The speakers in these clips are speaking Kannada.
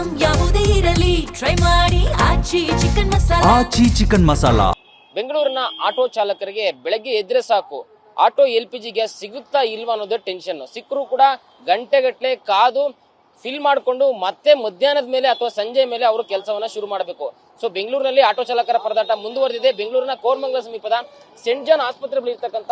ಐಟಂ ಯಾವುದೇ ಇರಲಿ ಟ್ರೈ ಮಾಡಿ ಆಚಿ ಚಿಕನ್ ಮಸಾಲಾ. ಬೆಂಗಳೂರಿನ ಆಟೋ ಚಾಲಕರಿಗೆ ಬೆಳಗ್ಗೆ ಎದ್ರೆ ಸಾಕು ಆಟೋ LPG ಗ್ಯಾಸ್ ಸಿಗುತ್ತಾ ಇಲ್ವಾ ಅನ್ನೋದೇ ಟೆನ್ಷನ್. ಸಿಕ್ಕರೂ ಕೂಡ ಗಂಟೆಗಟ್ಟಲೆ ಕಾದು ಫಿಲ್ ಮಾಡಿಕೊಂಡು ಮತ್ತೆ ಮಧ್ಯಾಹ್ನದ ಮೇಲೆ ಅಥವಾ ಸಂಜೆ ಮೇಲೆ ಅವರು ಕೆಲಸವನ್ನ ಶುರು ಮಾಡಬೇಕು. ಸೊ ಬೆಂಗಳೂರಿನಲ್ಲಿ ಆಟೋ ಚಾಲಕರ ಪರದಾಟ ಮುಂದುವರೆದಿದೆ. ಬೆಂಗಳೂರಿನ ಕೋರಮಂಗಲ ಸಮೀಪದ ಸೆಂಟ್ ಜಾನ್ ಆಸ್ಪತ್ರೆ ಬಳಿ ಇರ್ತಕ್ಕಂಥ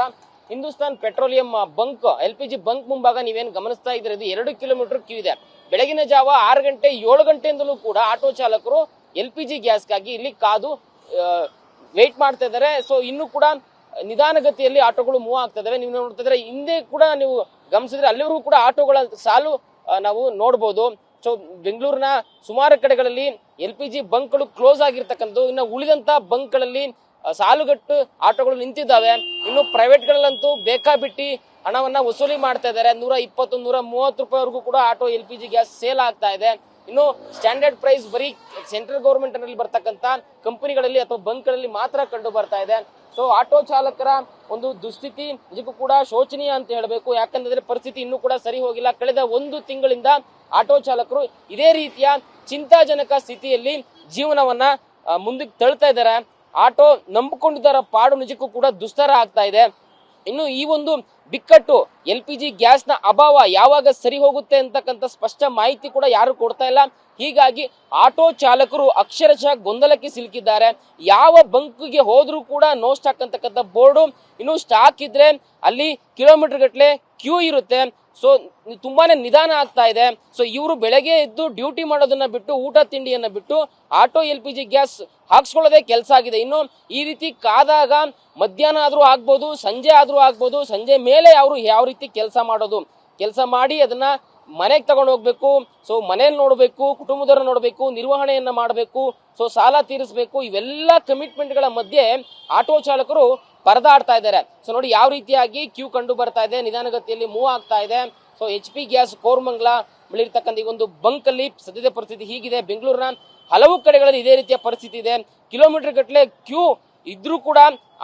Hindustan petroleum bunk LPG bunk ಮುಂಭಾಗ ನೀವೇನು ಗಮನಿಸ್ತಾ ಇದ್ರೆ ಇದು 2 ಕಿಲೋಮೀಟರ್ ಕ್ಯೂ ಇದೆ. ಬೆಳಗಿನ ಜಾವ 6 ಗಂಟೆ 7 ಗಂಟೆಯಿಂದಲೂ ಕೂಡ ಆಟೋ ಚಾಲಕರು LPG ಗ್ಯಾಸ್ಗಾಗಿ ಇಲ್ಲಿ ಕಾದು ವೇಟ್ ಮಾಡ್ತಾ ಇದ್ದಾರೆ. ಸೊ ಇನ್ನು ಕೂಡ ನಿಧಾನಗತಿಯಲ್ಲಿ ಆಟೋಗಳು ಮೂವ್ ಆಗ್ತಾ ಇದಾವೆ. ನೀವು ನೋಡ್ತಾ ಇದ್ರೆ ಹಿಂದೆ ಕೂಡ ನೀವು ಗಮನಿಸಿದ್ರೆ ಅಲ್ಲಿವರೆಗೂ ಕೂಡ ಆಟೋಗಳ ಸಾಲು ನಾವು ನೋಡಬಹುದು. ಸೊ ಬೆಂಗಳೂರಿನ ಸುಮಾರು ಕಡೆಗಳಲ್ಲಿ LPG ಬಂಕ್ಗಳು ಕ್ಲೋಸ್ ಆಗಿರ್ತಕ್ಕಂಥದ್ದು. ಇನ್ನು ಉಳಿದಂತ ಬಂಕ್ಗಳಲ್ಲಿ ಸಾಲುಗಟ್ಟು ಆಟೋಗಳು ನಿಂತಿದ್ದಾವೆ. ಇನ್ನು ಪ್ರೈವೇಟ್ಗಳಲ್ಲಂತೂ ಬೇಕಾಬಿಟ್ಟಿ ಹಣವನ್ನ ವಸೂಲಿ ಮಾಡ್ತಾ ಇದ್ದಾರೆ. 120 130 ರೂಪಾಯಿವರೆಗೂ ಕೂಡ ಆಟೋ LPG ಗ್ಯಾಸ್ ಸೇಲ್ ಆಗ್ತಾ ಇದೆ. ಇನ್ನು ಸ್ಟ್ಯಾಂಡರ್ಡ್ ಪ್ರೈಸ್ ಬರೀ ಸೆಂಟ್ರಲ್ ಗವರ್ಮೆಂಟ್ ನಲ್ಲಿ ಬರ್ತಕ್ಕಂಥ ಕಂಪನಿಗಳಲ್ಲಿ ಅಥವಾ ಬಂಕ್ಗಳಲ್ಲಿ ಮಾತ್ರ ಕಂಡು ಬರ್ತಾ ಇದೆ. ಸೊ ಆಟೋ ಚಾಲಕರ ಒಂದು ದುಸ್ಥಿತಿ ನಿಜಕ್ಕೂ ಕೂಡ ಶೋಚನೀಯ ಅಂತ ಹೇಳಬೇಕು. ಯಾಕಂದ್ರೆ ಪರಿಸ್ಥಿತಿ ಇನ್ನೂ ಕೂಡ ಸರಿ ಹೋಗಿಲ್ಲ. ಕಳೆದ 1 ತಿಂಗಳಿಂದ ಆಟೋ ಚಾಲಕರು ಇದೇ ರೀತಿಯ ಚಿಂತಾಜನಕ ಸ್ಥಿತಿಯಲ್ಲಿ ಜೀವನವನ್ನ ಮುಂದಕ್ಕೆ ತಳ್ತಾ ಇದ್ದಾರೆ. ಆಟೋ ನಂಬಿಕೊಂಡಿದ್ದರ ಪಾಡು ನಿಜಕ್ಕೂ ಕೂಡ ದುಸ್ತರ ಆಗ್ತಾ ಇದೆ. ಇನ್ನು ಈ ಒಂದು ಬಿಕ್ಕಟ್ಟು LPG ಗ್ಯಾಸ್ನ ಅಭಾವ ಯಾವಾಗ ಸರಿ ಹೋಗುತ್ತೆ ಅಂತಕ್ಕಂಥ ಸ್ಪಷ್ಟ ಮಾಹಿತಿ ಕೂಡ ಯಾರು ಕೊಡ್ತಾ ಇಲ್ಲ. ಹೀಗಾಗಿ ಆಟೋ ಚಾಲಕರು ಅಕ್ಷರಶಃ ಗೊಂದಲಕ್ಕೆ ಸಿಲುಕಿದ್ದಾರೆ. ಯಾವ ಬಂಕ್ಗೆ ಹೋದ್ರೂ ಕೂಡ ನೋ ಸ್ಟಾಕ್ ಅಂತಕ್ಕಂಥ ಬೋರ್ಡು, ಇನ್ನು ಸ್ಟಾಕ್ ಇದ್ರೆ ಅಲ್ಲಿ ಕಿಲೋಮೀಟರ್ ಗಟ್ಟಲೆ ಕ್ಯೂ ಇರುತ್ತೆ. ಸೊ ತುಂಬಾನೇ ನಿಧಾನ ಆಗ್ತಾ ಇದೆ. ಸೊ ಇವರು ಬೆಳಗ್ಗೆ ಎದ್ದು ಡ್ಯೂಟಿ ಮಾಡೋದನ್ನ ಬಿಟ್ಟು ಊಟ ತಿಂಡಿಯನ್ನ ಬಿಟ್ಟು ಆಟೋ LPG ಗ್ಯಾಸ್ ಹಾಕ್ಸ್ಕೊಳ್ಳೋದೇ ಕೆಲಸ ಆಗಿದೆ. ಇನ್ನು ಈ ರೀತಿ ಕಾದಾಗ ಮಧ್ಯಾಹ್ನ ಆದ್ರೂ ಆಗ್ಬೋದು, ಸಂಜೆ ಆದ್ರೂ ಆಗ್ಬೋದು, ಸಂಜೆ ಮೇಲೆ ಅವರು ಯಾವ ರೀತಿ ಕೆಲಸ ಮಾಡಿ ಅದನ್ನ ಮನೆಗೆ ತಗೊಂಡು ಹೋಗ್ಬೇಕು. ಸೊ ಮನೇಲಿ ನೋಡ್ಬೇಕು, ಕುಟುಂಬದವ್ರನ್ನ ನೋಡ್ಬೇಕು, ನಿರ್ವಹಣೆಯನ್ನ ಮಾಡಬೇಕು, ಸೊ ಸಾಲ ತೀರಿಸಬೇಕು. ಇವೆಲ್ಲ ಕಮಿಟ್ಮೆಂಟ್ಗಳ ಮಧ್ಯೆ ಆಟೋ ಚಾಲಕರು ಪರದಾಡ್ತಾ ಇದ್ದಾರೆ. ಸೊ ನೋಡಿ ಯಾವ ರೀತಿಯಾಗಿ ಕ್ಯೂ ಕಂಡು ಬರ್ತಾ ಇದೆ, ನಿಧಾನಗತಿಯಲ್ಲಿ ಮೂವ್ ಆಗ್ತಾ ಇದೆ. ಸೊ HP ಗ್ಯಾಸ್ ಕೋರಮಂಗಲ ಬಳಿ ಇರ್ತಕ್ಕಂಥ ಈ ಒಂದು ಬಂಕ್ ಅಲ್ಲಿ ಸದ್ಯದ ಪರಿಸ್ಥಿತಿ ಹೀಗಿದೆ. ಬೆಂಗಳೂರಿನ ಹಲವು ಕಡೆಗಳಲ್ಲಿ ಇದೇ ರೀತಿಯ ಪರಿಸ್ಥಿತಿ ಇದೆ. ಕಿಲೋಮೀಟರ್ ಗಟ್ಟಲೆ ಕ್ಯೂ ಇದ್ರೂ ಕೂಡ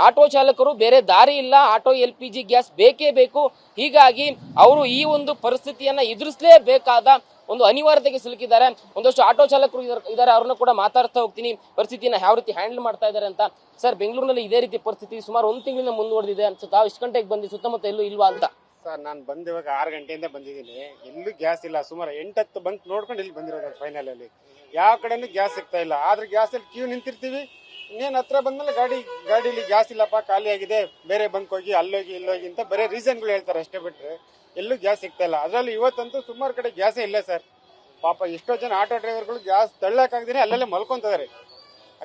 ಆಟೋ ಚಾಲಕರು ಬೇರೆ ದಾರಿ ಇಲ್ಲ, ಆಟೋ LPG ಗ್ಯಾಸ್ ಬೇಕೇ ಬೇಕು. ಹೀಗಾಗಿ ಅವರು ಈ ಒಂದು ಪರಿಸ್ಥಿತಿಯನ್ನ ಎದುರಿಸಲೇಬೇಕಾದ ಒಂದು ಅನಿವಾರ್ಯತೆಗೆ ಸಿಲುಕಿದ್ದಾರೆ. ಒಂದಷ್ಟು ಆಟೋ ಚಾಲಕರು ಇದ್ದಾರೆ, ಅವ್ರನ್ನ ಕೂಡ ಮಾತಾಡ್ತಾ ಹೋಗ್ತೀನಿ, ಪರಿಸ್ಥಿತಿನ ಯಾವ ರೀತಿ ಹ್ಯಾಂಡಲ್ ಮಾಡ್ತಾ ಇದ್ದಾರೆ ಅಂತ. ಸರ್, ಬೆಂಗಳೂರಿನಲ್ಲಿ ಇದೇ ರೀತಿ ಪರಿಸ್ಥಿತಿ ಸುಮಾರು 1 ತಿಂಗಳಿಂದ ಮುಂದುವರೆದಿದೆ. ತಾವು ಎಷ್ಟು ಗಂಟೆಗೆ ಬಂದು ಸುತ್ತಮುತ್ತ ಎಲ್ಲೂ ಇಲ್ವಾ ಅಂತ? ಸರ್, ನಾನು ಬಂದು ಇವಾಗ 6 ಗಂಟೆಯಿಂದ ಬಂದಿದ್ದೀನಿ. ಎಲ್ಲೂ ಗ್ಯಾಸ್ ಇಲ್ಲ. ಸುಮಾರು 8-10 ಬಂಕ್ ನೋಡ್ಕೊಂಡು ಇಲ್ಲಿ ಬಂದಿರೋದು. ಫೈನಲ್ ಅಲ್ಲಿ ಯಾವ ಕಡೆನೂ ಗ್ಯಾಸ್ ಸಿಗ್ತಾ ಇಲ್ಲ. ಆದ್ರೆ ಗ್ಯಾಸ್ ಅಲ್ಲಿ ಕ್ಯೂ ನಿಂತಿರ್ತೀವಿ. ಇನ್ನೇನು ಹತ್ರ ಬಂದ್ಮೇಲೆ ಗಾಡಿಲಿ ಗ್ಯಾಸ್ ಇಲ್ಲಪ್ಪ, ಖಾಲಿ ಆಗಿದೆ, ಬೇರೆ ಬಂಕ್ ಹೋಗಿ ಅಲ್ಲೋಗಿ ಇಲ್ಲೋಗಿ ಅಂತ ಬರೀ ರೀಸನ್ಗಳು ಹೇಳ್ತಾರೆ ಅಷ್ಟೇ, ಬಿಟ್ರೆ ಎಲ್ಲೂ ಗ್ಯಾಸ್ ಸಿಗ್ತಾ ಇಲ್ಲ. ಅದರಲ್ಲಿ ಇವತ್ತಂತೂ ಸುಮಾರು ಕಡೆ ಗ್ಯಾಸೇ ಇಲ್ಲ ಸರ್. ಪಾಪ ಎಷ್ಟೋ ಜನ ಆಟೋ ಡ್ರೈವರ್ಗಳು ಗ್ಯಾಸ್ ತಳ್ಳಕ್ಕಾಗ್ದೇನೆ ಅಲ್ಲಲ್ಲೇ ಮಲ್ಕೊಂತಿದ್ದಾರೆ.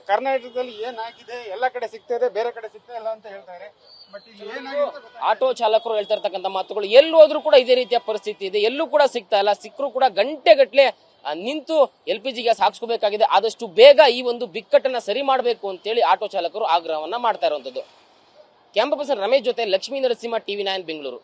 ಕರ್ನಾಟಕದಲ್ಲಿ ಏನಾಗಿದೆ, ಎಲ್ಲ ಕಡೆ ಸಿಗ್ತಾ ಇದೆ, ಬೇರೆ ಕಡೆ ಸಿಗ್ತಾ ಇಲ್ಲ ಅಂತ ಹೇಳ್ತಾರೆ. ಬಟ್ ಆಟೋ ಚಾಲಕರು ಹೇಳ್ತಾ ಇರ್ತಕ್ಕಂಥ ಮಾತುಗಳು ಎಲ್ಲಿ ಹೋದ್ರೂ ಕೂಡ ಇದೇ ರೀತಿಯ ಪರಿಸ್ಥಿತಿ ಇದೆ. ಎಲ್ಲೂ ಕೂಡ ಸಿಗ್ತಾ ಇಲ್ಲ. ಸಿಕ್ಕರೂ ಕೂಡ ಗಂಟೆಗಟ್ಟಲೆ ನಿಂತು LPG ಗ್ಯಾಸ್ ಹಾಕ್ಸ್ಕೋಬೇಕಾಗಿದೆ. ಆದಷ್ಟು ಬೇಗ ಈ ಒಂದು ಬಿಕ್ಕಟ್ಟನ್ನ ಸರಿ ಮಾಡಬೇಕು ಅಂತೇಳಿ ಆಟೋ ಚಾಲಕರು ಆಗ್ರಹವನ್ನ ಮಾಡ್ತಾ ಇರುವಂತದ್ದು. ಕ್ಯಾಮ್ರಾ ಪರ್ಸನ್ ರಮೇಶ್ ಜೊತೆ ಲಕ್ಷ್ಮೀ ನರಸಿಂಹ, TV9 ಬೆಂಗಳೂರು.